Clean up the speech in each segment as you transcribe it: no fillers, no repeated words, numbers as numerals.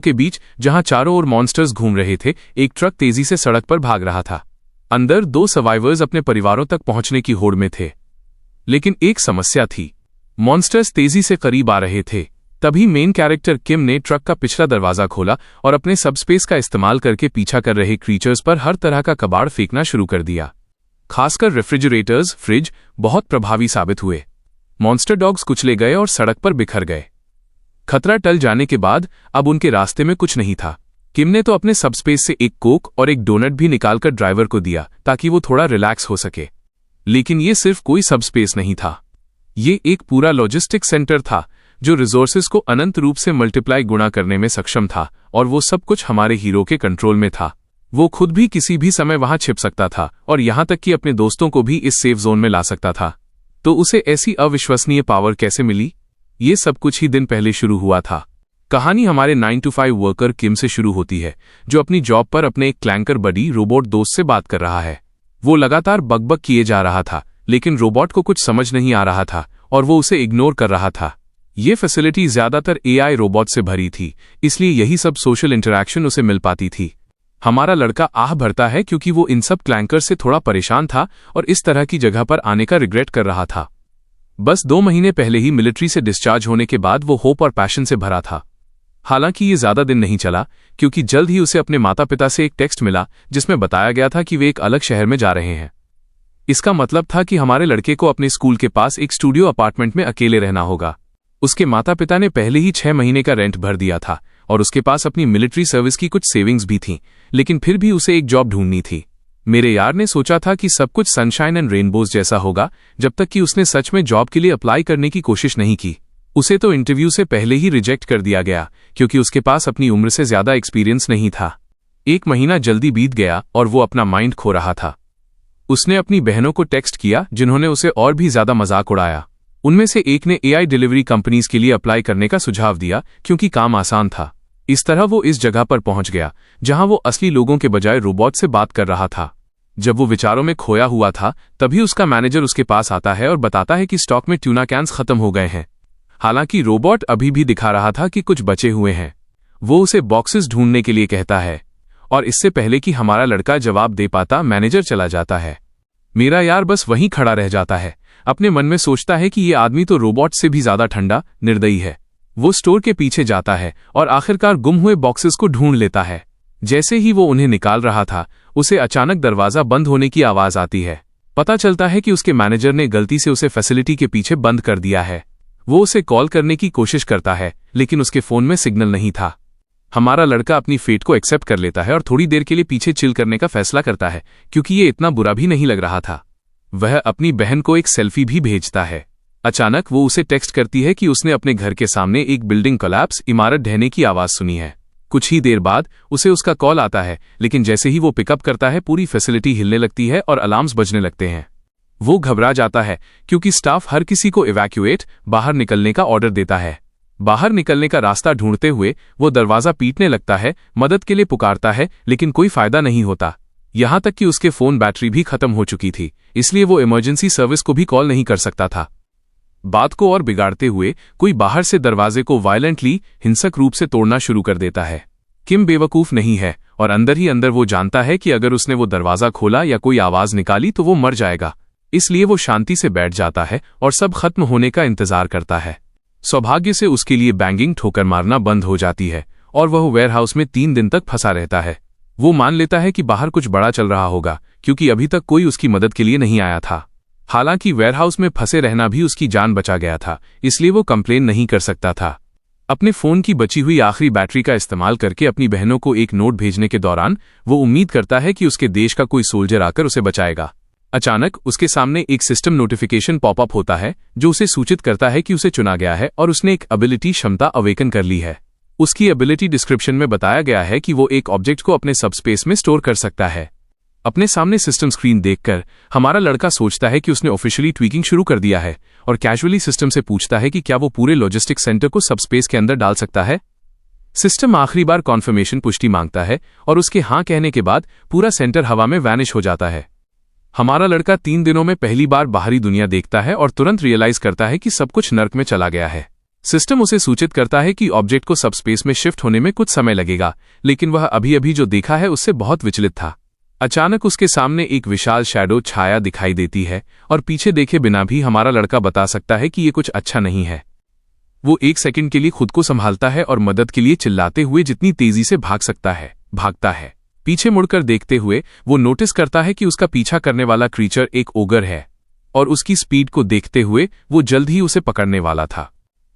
के बीच जहां चारों ओर मॉन्स्टर्स घूम रहे थे, एक ट्रक तेजी से सड़क पर भाग रहा था। अंदर 2 सर्वाइवर्स अपने परिवारों तक पहुंचने की होड़ में थे, लेकिन एक समस्या थी। मॉन्स्टर्स तेजी से करीब आ रहे थे। तभी मेन कैरेक्टर किम ने ट्रक का पिछला दरवाजा खोला और अपने सबस्पेस का इस्तेमाल करके पीछा कर रहे क्रीचर्स पर हर तरह का कबाड़ फेंकना शुरू कर दिया। खासकर रेफ्रिजरेटर्स, फ्रिज बहुत प्रभावी साबित हुए। मॉन्स्टर डॉग्स कुचले गए और सड़क पर बिखर गए। खतरा टल जाने के बाद अब उनके रास्ते में कुछ नहीं था। किम ने तो अपने सबस्पेस से एक कोक और एक डोनट भी निकालकर ड्राइवर को दिया ताकि वो थोड़ा रिलैक्स हो सके। लेकिन ये सिर्फ कोई सबस्पेस नहीं था, ये एक पूरा लॉजिस्टिक सेंटर था जो रिसोर्सेज को अनंत रूप से मल्टीप्लाई गुणा करने में सक्षम था, और वो सब कुछ हमारे हीरो के कंट्रोल में था। वो खुद भी किसी भी समय वहां छिप सकता था और यहां तक कि अपने दोस्तों को भी इस सेफ जोन में ला सकता था। तो उसे ऐसी अविश्वसनीय पावर कैसे मिली? ये सब कुछ ही दिन पहले शुरू हुआ था। कहानी हमारे 9 to 5 वर्कर किम से शुरू होती है, जो अपनी जॉब पर अपने एक क्लैंकर बडी रोबोट दोस्त से बात कर रहा है। वो लगातार बकबक किए जा रहा था, लेकिन रोबोट को कुछ समझ नहीं आ रहा था और वो उसे इग्नोर कर रहा था। ये फैसिलिटी ज्यादातर एआई रोबोट से भरी थी, इसलिए यही सब सोशल इंटरैक्शन उसे मिल पाती थी। हमारा लड़का आह भरता है क्योंकि वो इन सब क्लैंकर से थोड़ा परेशान था और इस तरह की जगह पर आने का रिग्रेट कर रहा था। बस 2 महीने पहले ही मिलिट्री से डिस्चार्ज होने के बाद वो होप और पैशन से भरा था। हालांकि ये ज्यादा दिन नहीं चला, क्योंकि जल्द ही उसे अपने माता पिता से एक टेक्स्ट मिला जिसमें बताया गया था कि वे एक अलग शहर में जा रहे हैं। इसका मतलब था कि हमारे लड़के को अपने स्कूल के पास एक स्टूडियो अपार्टमेंट में अकेले रहना होगा। उसके माता पिता ने पहले ही 6 महीने का रेंट भर दिया था और उसके पास अपनी मिलिट्री सर्विस की कुछ सेविंग्स भी थीं, लेकिन फिर भी उसे एक जॉब ढूंढनी थी। मेरे यार ने सोचा था कि सब कुछ सनशाइन एंड रेनबोज जैसा होगा, जब तक कि उसने सच में जॉब के लिए अप्लाई करने की कोशिश नहीं की। उसे तो इंटरव्यू से पहले ही रिजेक्ट कर दिया गया क्योंकि उसके पास अपनी उम्र से ज्यादा एक्सपीरियंस नहीं था। 1 महीना जल्दी बीत गया और वो अपना माइंड खो रहा था। उसने अपनी बहनों को टेक्स्ट किया, जिन्होंने उसे और भी ज्यादा मजाक उड़ाया। उनमें से एक ने एआई डिलीवरी कंपनीज के लिए अप्लाई करने का सुझाव दिया क्योंकि काम आसान था। इस तरह वो इस जगह पर पहुंच गया जहां वो असली लोगों के बजाय रोबोट से बात कर रहा था। जब वो विचारों में खोया हुआ था, तभी उसका मैनेजर उसके पास आता है और बताता है कि स्टॉक में ट्यूना कैन्स खत्म हो गए हैं। हालांकि रोबोट अभी भी दिखा रहा था कि कुछ बचे हुए हैं। वो उसे बॉक्सेस ढूंढने के लिए कहता है और इससे पहले कि हमारा लड़का जवाब दे पाता, मैनेजर चला जाता है। मेरा यार बस वहीं खड़ा रह जाता है, अपने मन में सोचता है कि ये आदमी तो रोबोट से भी ज्यादा ठंडा, निर्दयी है। वो स्टोर के पीछे जाता है और आखिरकार गुम हुए बॉक्सेस को ढूंढ लेता है। जैसे ही वो उन्हें निकाल रहा था, उसे अचानक दरवाजा बंद होने की आवाज आती है। पता चलता है कि उसके मैनेजर ने गलती से उसे फैसिलिटी के पीछे बंद कर दिया है। वो उसे कॉल करने की कोशिश करता है, लेकिन उसके फोन में सिग्नल नहीं था। हमारा लड़का अपनी फेट को एक्सेप्ट कर लेता है और थोड़ी देर के लिए पीछे चिल करने का फैसला करता है, क्योंकि ये इतना बुरा भी नहीं लग रहा था। वह अपनी बहन को एक सेल्फी भी भेजता है। अचानक वो उसे टेक्स्ट करती है कि उसने अपने घर के सामने एक बिल्डिंग कोलैप्स, इमारत ढहने की आवाज सुनी है। कुछ ही देर बाद उसे उसका कॉल आता है, लेकिन जैसे ही वो पिकअप करता है, पूरी फैसिलिटी हिलने लगती है और अलार्म्स बजने लगते हैं। वो घबरा जाता है क्योंकि स्टाफ हर किसी को इवैक्यूएट, बाहर निकलने का ऑर्डर देता है। बाहर निकलने का रास्ता ढूंढते हुए वो दरवाजा पीटने लगता है, मदद के लिए पुकारता है, लेकिन कोई फायदा नहीं होता। यहां तक कि उसके फोन बैटरी भी खत्म हो चुकी थी, इसलिए वो इमरजेंसी सर्विस को भी कॉल नहीं कर सकता था। बात को और बिगाड़ते हुए कोई बाहर से दरवाजे को वायलेंटली, हिंसक रूप से तोड़ना शुरू कर देता है। किम बेवकूफ नहीं है और अंदर ही अंदर वो जानता है कि अगर उसने वो दरवाजा खोला या कोई आवाज निकाली तो वो मर जाएगा। इसलिए वो शांति से बैठ जाता है और सब खत्म होने का इंतजार करता है। सौभाग्य से उसके लिए बैंगिंग, ठोकर मारना बंद हो जाती है और वह वेयरहाउस में 3 दिन तक फंसा रहता है। वो मान लेता है कि बाहर कुछ बड़ा चल रहा होगा, क्योंकि अभी तक कोई उसकी मदद के लिए नहीं आया था। हालांकि वेयरहाउस में फंसे रहना भी उसकी जान बचा गया था, इसलिए वो कंप्लेन नहीं कर सकता था। अपने फोन की बची हुई आखिरी बैटरी का इस्तेमाल करके अपनी बहनों को एक नोट भेजने के दौरान वो उम्मीद करता है कि उसके देश का कोई सोल्जर आकर उसे बचाएगा। अचानक उसके सामने एक सिस्टम नोटिफिकेशन पॉपअप होता है जो उसे सूचित करता है कि उसे चुना गया है और उसने एक एबिलिटी क्षमता अवेकन कर ली है। उसकी एबिलिटी डिस्क्रिप्शन में बताया गया है कि वो एक ऑब्जेक्ट को अपने सबस्पेस में स्टोर कर सकता है। अपने सामने सिस्टम स्क्रीन देखकर हमारा लड़का सोचता है कि उसने ऑफिशियली ट्वीकिंग शुरू कर दिया है और कैजुअली सिस्टम से पूछता है कि क्या वो पूरे लॉजिस्टिक सेंटर को सबस्पेस के अंदर डाल सकता है। सिस्टम आखिरी बार कॉन्फर्मेशन पुष्टि मांगता है और उसके हाँ कहने के बाद पूरा सेंटर हवा में वैनिश हो जाता है। हमारा लड़का 3 दिनों में पहली बार बाहरी दुनिया देखता है और तुरंत रियलाइज करता है कि सब कुछ नर्क में चला गया है। सिस्टम उसे सूचित करता है कि ऑब्जेक्ट को सबस्पेस में शिफ्ट होने में कुछ समय लगेगा, लेकिन वह अभी अभी जो देखा है उससे बहुत विचलित था। अचानक उसके सामने एक विशाल शैडो छाया दिखाई देती है और पीछे देखे बिना भी हमारा लड़का बता सकता है कि ये कुछ अच्छा नहीं है। वो 1 सेकंड के लिए खुद को संभालता है और मदद के लिए चिल्लाते हुए जितनी तेजी से भागता है। पीछे मुड़कर देखते हुए वो नोटिस करता है कि उसका पीछा करने वाला क्रीचर एक ओगर है और उसकी स्पीड को देखते हुए वो जल्द ही उसे पकड़ने वाला था।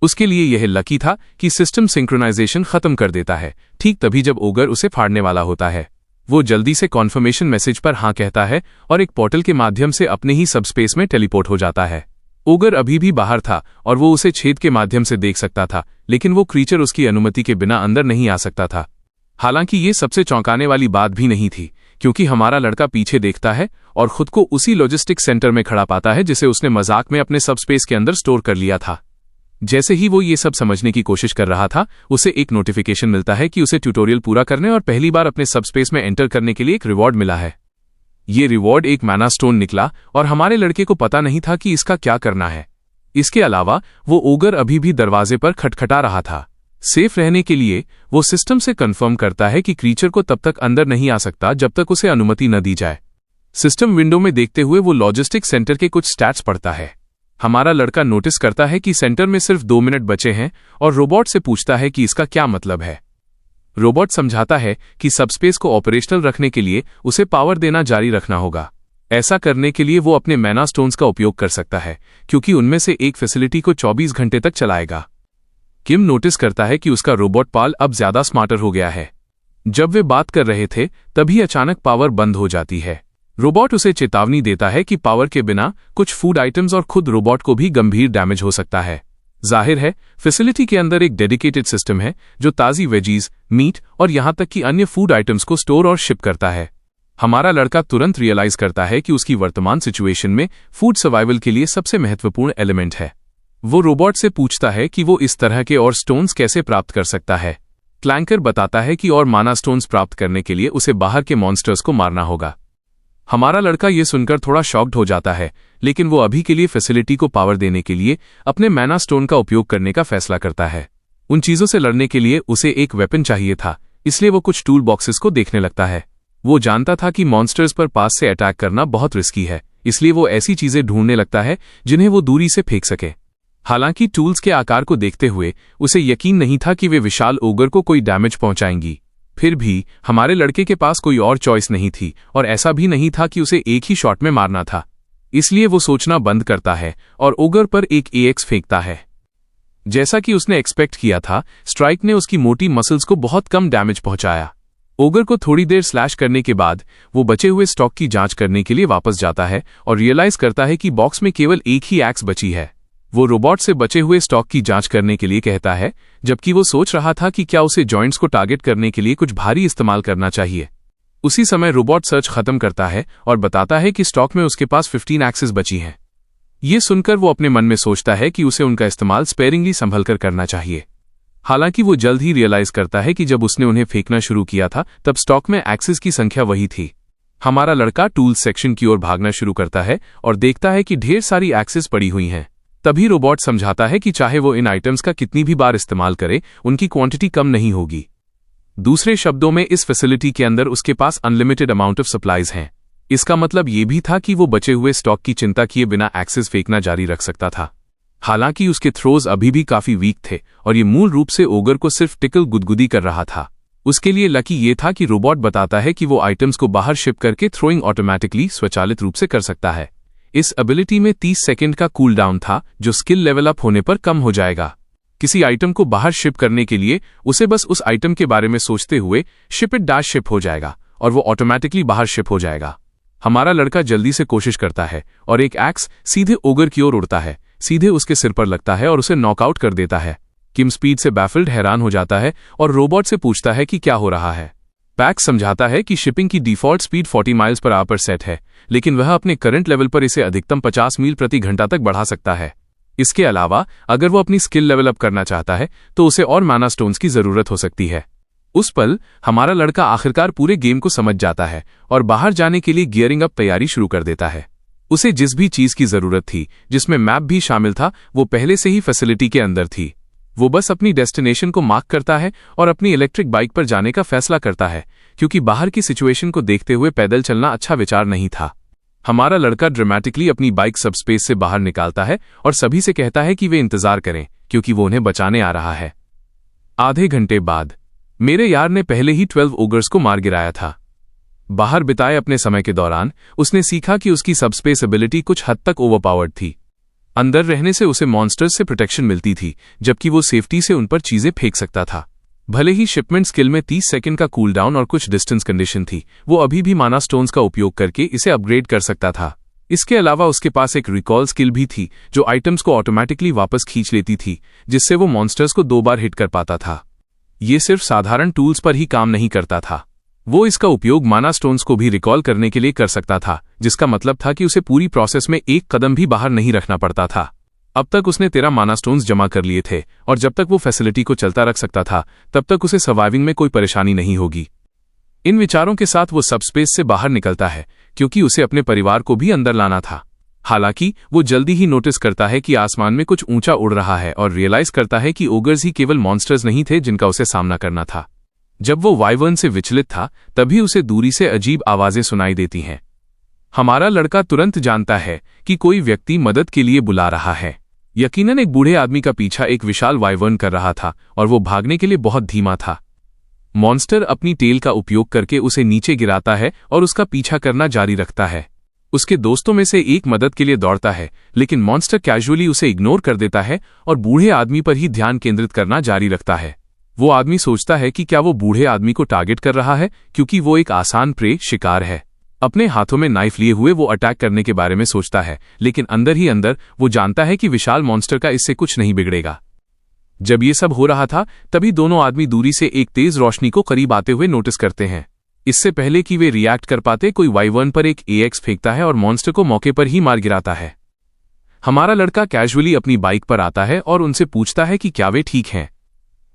उसके लिए यह लकी था कि सिस्टम सिंक्रोनाइजेशन खत्म कर देता है ठीक तभी जब ओगर उसे फाड़ने वाला होता है। वो जल्दी से कॉन्फर्मेशन मैसेज पर हाँ कहता है और एक पोर्टल के माध्यम से अपने ही सबस्पेस में टेलीपोर्ट हो जाता है। ओगर अभी भी बाहर था और वो उसे छेद के माध्यम से देख सकता था, लेकिन वो क्रीचर उसकी अनुमति के बिना अंदर नहीं आ सकता था। हालांकि ये सबसे चौंकाने वाली बात भी नहीं थी, क्योंकि हमारा लड़का पीछे देखता है और खुद को उसी लॉजिस्टिक्स सेंटर में खड़ा पाता है जिसे उसने मजाक में अपने सबस्पेस के अंदर स्टोर कर लिया था। जैसे ही वो ये सब समझने की कोशिश कर रहा था, उसे एक नोटिफिकेशन मिलता है कि उसे ट्यूटोरियल पूरा करने और पहली बार अपने सबस्पेस में एंटर करने के लिए एक रिवॉर्ड मिला है। ये रिवॉर्ड एक मैना स्टोन निकला और हमारे लड़के को पता नहीं था कि इसका क्या करना है। इसके अलावा वो ओगर अभी भी दरवाजे पर खटखटा रहा था। सेफ रहने के लिए वो सिस्टम से कंफर्म करता है कि क्रीचर को तब तक अंदर नहीं आ सकता जब तक उसे अनुमति न दी जाए। सिस्टम विंडो में देखते हुए वो लॉजिस्टिक सेंटर के कुछ स्टैट्स पढ़ता है। हमारा लड़का नोटिस करता है कि सेंटर में सिर्फ 2 मिनट बचे हैं और रोबोट से पूछता है कि इसका क्या मतलब है। रोबोट समझाता है कि सबस्पेस को ऑपरेशनल रखने के लिए उसे पावर देना जारी रखना होगा। ऐसा करने के लिए वो अपने मैना स्टोन्स का उपयोग कर सकता है, क्योंकि उनमें से एक फैसिलिटी को 24 घंटे तक चलाएगा। किम नोटिस करता है कि उसका रोबोट पाल अब ज्यादा स्मार्टर हो गया है। जब वे बात कर रहे थे तभी अचानक पावर बंद हो जाती है। रोबोट उसे चेतावनी देता है कि पावर के बिना कुछ फूड आइटम्स और खुद रोबोट को भी गंभीर डैमेज हो सकता है। जाहिर है, फैसिलिटी के अंदर एक डेडिकेटेड सिस्टम है जो ताज़ी वेजीज, मीट और यहां तक कि अन्य फूड आइटम्स को स्टोर और शिप करता है। हमारा लड़का तुरंत रियलाइज करता है कि उसकी वर्तमान सिचुएशन में फूड सर्वाइवल के लिए सबसे महत्वपूर्ण एलिमेंट है। वो रोबोट से पूछता है कि वो इस तरह के और स्टोन्स कैसे प्राप्त कर सकता है। क्लैंकर बताता है कि और माना स्टोन्स प्राप्त करने के लिए उसे बाहर के मॉन्स्टर्स को मारना होगा। हमारा लड़का ये सुनकर थोड़ा शॉक्ड हो जाता है, लेकिन वो अभी के लिए फैसिलिटी को पावर देने के लिए अपने मैना स्टोन का उपयोग करने का फैसला करता है। उन चीजों से लड़ने के लिए उसे एक वेपन चाहिए था, इसलिए वो कुछ टूल बॉक्सेस को देखने लगता है। वो जानता था कि मॉन्स्टर्स पर पास से अटैक करना बहुत रिस्की है, इसलिए वो ऐसी चीजें ढूंढने लगता है जिन्हें वो दूरी से फेंक सके। हालांकि टूल्स के आकार को देखते हुए उसे यकीन नहीं था कि वे विशाल ओगर को कोई डैमेज पहुंचाएंगी। फिर भी हमारे लड़के के पास कोई और चॉइस नहीं थी और ऐसा भी नहीं था कि उसे एक ही शॉट में मारना था। इसलिए वो सोचना बंद करता है और ओगर पर एक एएक्स फेंकता है। जैसा कि उसने एक्सपेक्ट किया था, स्ट्राइक ने उसकी मोटी मसल्स को बहुत कम डैमेज पहुंचाया। ओगर को थोड़ी देर स्लैश करने के बाद वो बचे हुए स्टॉक की जांच करने के लिए वापस जाता है और रियलाइज करता है कि बॉक्स में केवल एक ही एक्स बची है। वो रोबोट से बचे हुए स्टॉक की जांच करने के लिए कहता है, जबकि वो सोच रहा था कि क्या उसे जॉइंट्स को टारगेट करने के लिए कुछ भारी इस्तेमाल करना चाहिए। उसी समय रोबोट सर्च खत्म करता है और बताता है कि स्टॉक में उसके पास 15 एक्सेस बची हैं। ये सुनकर वो अपने मन में सोचता है कि उसे उनका इस्तेमाल स्पेयरिंगली संभलकर करना चाहिए। हालांकि वो जल्द ही रियलाइज करता है कि जब उसने उन्हें फेंकना शुरू किया था तब स्टॉक में एक्सेस की संख्या वही थी। हमारा लड़का टूल्स सेक्शन की ओर भागना शुरू करता है और देखता है कि ढेर सारी एक्सेस पड़ी हुई हैं। तभी रोबोट समझाता है कि चाहे वो इन आइटम्स का कितनी भी बार इस्तेमाल करे, उनकी क्वांटिटी कम नहीं होगी। दूसरे शब्दों में, इस फैसिलिटी के अंदर उसके पास अनलिमिटेड अमाउंट ऑफ सप्लाईज हैं। इसका मतलब ये भी था कि वो बचे हुए स्टॉक की चिंता किए बिना एक्सेस फेंकना जारी रख सकता था। हालांकि उसके थ्रोज अभी भी काफी वीक थे और ये मूल रूप से ओगर को सिर्फ टिकल गुदगुदी कर रहा था। उसके लिए लकी ये था कि रोबोट बताता है कि वो आइटम्स को बाहर शिप करके थ्रोइंग ऑटोमेटिकली स्वचालित रूप से कर सकता है। इस एबिलिटी में 30 सेकंड का कूल डाउन था, जो स्किल लेवल अप होने पर कम हो जाएगा। किसी आइटम को बाहर शिप करने के लिए उसे बस उस आइटम के बारे में सोचते हुए शिप इट डैश शिप हो जाएगा और वो ऑटोमेटिकली बाहर शिप हो जाएगा। हमारा लड़का जल्दी से कोशिश करता है और एक एक्स सीधे ओगर की ओर उड़ता है, सीधे उसके सिर पर लगता है और उसे नॉकआउट कर देता है। किम स्पीड से बैफिल्ड हैरान हो जाता है और रोबोट से पूछता है कि क्या हो रहा है। पैक्स समझाता है कि शिपिंग की default speed 40 miles per hour पर सेट है, लेकिन वह अपने करंट लेवल पर इसे अधिकतम 50 मील प्रति घंटा तक बढ़ा सकता है। इसके अलावा अगर वो अपनी स्किल लेवल अप करना चाहता है तो उसे और माना स्टोन्स की जरूरत हो सकती है। उस पल हमारा लड़का आखिरकार पूरे गेम को समझ जाता है और बाहर जाने के लिए गियरिंग अप तैयारी शुरू कर देता है। उसे जिस भी चीज की जरूरत थी, जिसमें मैप भी शामिल था, वो पहले से ही फैसिलिटी के अंदर थी। वो बस अपनी डेस्टिनेशन को मार्क करता है और अपनी इलेक्ट्रिक बाइक पर जाने का फैसला करता है, क्योंकि बाहर की सिचुएशन को देखते हुए पैदल चलना अच्छा विचार नहीं था। हमारा लड़का ड्रामेटिकली अपनी बाइक सबस्पेस से बाहर निकालता है और सभी से कहता है कि वे इंतजार करें, क्योंकि वो उन्हें बचाने आ रहा है। आधे घंटे बाद मेरे यार ने पहले ही 12 ओगर्स को मार गिराया था। बाहर बिताए अपने समय के दौरान उसने सीखा कि उसकी सबस्पेस एबिलिटी कुछ हद तक ओवरपावर्ड थी। अंदर रहने से उसे मॉन्स्टर्स से प्रोटेक्शन मिलती थी, जबकि वो सेफ्टी से उन पर चीजें फेंक सकता था। भले ही शिपमेंट स्किल में 30 सेकंड का कूल डाउन और कुछ डिस्टेंस कंडीशन थी, वो अभी भी माना स्टोन्स का उपयोग करके इसे अपग्रेड कर सकता था। इसके अलावा उसके पास एक रिकॉल स्किल भी थी, जो आइटम्स को ऑटोमेटिकली वापस खींच लेती थी, जिससे वो मॉन्स्टर्स को 2 बार हिट कर पाता था। ये सिर्फ साधारण टूल्स पर ही काम नहीं करता था, वो इसका उपयोग माना स्टोन्स को भी रिकॉल करने के लिए कर सकता था, जिसका मतलब था कि उसे पूरी प्रोसेस में एक कदम भी बाहर नहीं रखना पड़ता था। अब तक उसने 13 माना स्टोन्स जमा कर लिए थे, और जब तक वो फैसिलिटी को चलता रख सकता था, तब तक उसे सर्वाइविंग में कोई परेशानी नहीं होगी। इन विचारों के साथ वो सबस्पेस से बाहर निकलता है, क्योंकि उसे अपने परिवार को भी अंदर लाना था। हालांकि वो जल्दी ही नोटिस करता है कि आसमान में कुछ ऊंचा उड़ रहा है और रियलाइज करता है कि ओगर्स ही केवल मॉन्स्टर्स नहीं थे जिनका उसे सामना करना था। जब वो वाइवर्न से विचलित था, तभी उसे दूरी से अजीब आवाजें सुनाई देती हैं। हमारा लड़का तुरंत जानता है कि कोई व्यक्ति मदद के लिए बुला रहा है। यकीनन एक बूढ़े आदमी का पीछा एक विशाल वाइवर्न कर रहा था और वो भागने के लिए बहुत धीमा था। मॉन्स्टर अपनी टेल का उपयोग करके उसे नीचे गिराता है और उसका पीछा करना जारी रखता है। उसके दोस्तों में से एक मदद के लिए दौड़ता है, लेकिन मॉन्स्टर कैजुअली उसे इग्नोर कर देता है और बूढ़े आदमी पर ही ध्यान केंद्रित करना जारी रखता है। वो आदमी सोचता है कि क्या वो बूढ़े आदमी को टारगेट कर रहा है, क्योंकि वो एक आसान प्रे शिकार है। अपने हाथों में नाइफ लिए हुए वो अटैक करने के बारे में सोचता है, लेकिन अंदर ही अंदर वो जानता है कि विशाल मॉन्स्टर का इससे कुछ नहीं बिगड़ेगा। जब ये सब हो रहा था, तभी दोनों आदमी दूरी से एक तेज रोशनी को करीब आते हुए नोटिस करते हैं। इससे पहले कि वे रिएक्ट कर पाते, कोई वाइवर्न पर एक AX फेंकता है और मॉन्स्टर को मौके पर ही मार गिराता है। हमारा लड़का कैजुअली अपनी बाइक पर आता है और उनसे पूछता है कि क्या वे ठीक हैं।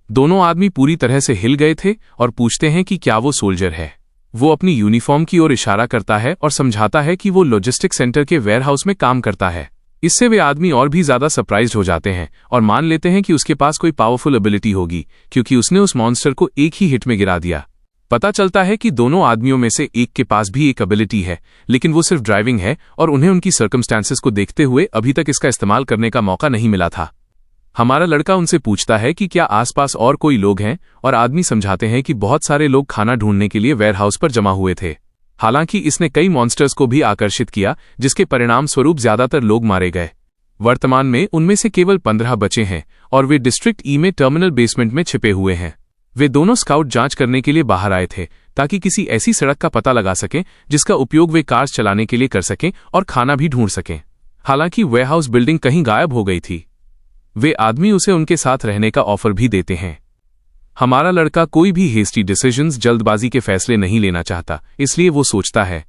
दोनों आदमी पूरी तरह से हिल गए थे और पूछते हैं कि क्या वो सोल्जर है। वो अपनी यूनिफॉर्म की ओर इशारा करता है और समझाता है कि वो लॉजिस्टिक सेंटर के वेयरहाउस में काम करता है। इससे वे आदमी और भी ज्यादा सरप्राइज्ड हो जाते हैं और मान लेते हैं कि उसके पास कोई पावरफुल एबिलिटी होगी, क्योंकि उसने उस मॉन्स्टर को एक ही हिट में गिरा दिया। पता चलता है कि दोनों आदमियों में से एक के पास भी एक एबिलिटी है, लेकिन वो सिर्फ ड्राइविंग है और उन्हें उनकी सर्कमस्टेंसेस को देखते हुए अभी तक इसका इस्तेमाल करने का मौका नहीं मिला था। हमारा लड़का उनसे पूछता है कि क्या आसपास और कोई लोग हैं, और आदमी समझाते हैं कि बहुत सारे लोग खाना ढूंढने के लिए वेयरहाउस पर जमा हुए थे। हालांकि इसने कई मॉन्स्टर्स को भी आकर्षित किया, जिसके परिणाम स्वरूप ज्यादातर लोग मारे गए। वर्तमान में उनमें से केवल 15 बचे हैं और वे डिस्ट्रिक्ट ई में टर्मिनल बेसमेंट में छिपे हुए हैं। वे दोनों स्काउट जांच करने के लिए बाहर आए थे, ताकि किसी ऐसी सड़क का पता लगा सकें जिसका उपयोग वे कार्स चलाने के लिए कर सकें और खाना भी ढूंढ सकें। हालांकि वेयरहाउस बिल्डिंग कहीं गायब हो गई थी। वे आदमी उसे उनके साथ रहने का ऑफर भी देते हैं। हमारा लड़का कोई भी हेस्टी डिसीजंस, जल्दबाजी के फैसले नहीं लेना चाहता, इसलिए वो सोचता है